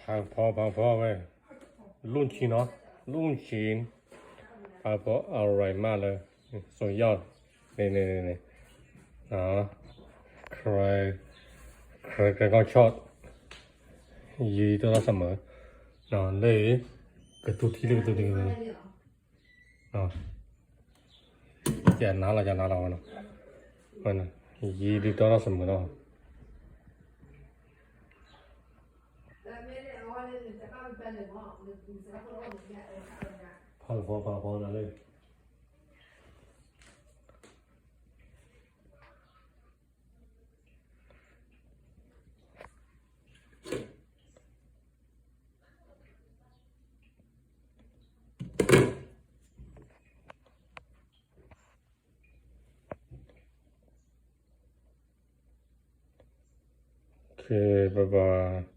พังพอเว้ยรุ่นชิ้นเนาะรุ่นชิ้นพังพออร่อยมากเลยสุดยอดนี่อ๋อใครก็ชอบยีตัวละเสมออ๋อเลยกระตุ้ที่เลยกระตุ้ที่เลยอ๋อจะ拿了เนาะมันยีตัวละเสมอเนาะพังพอนั่นเลยโอเคบ๊ายบาย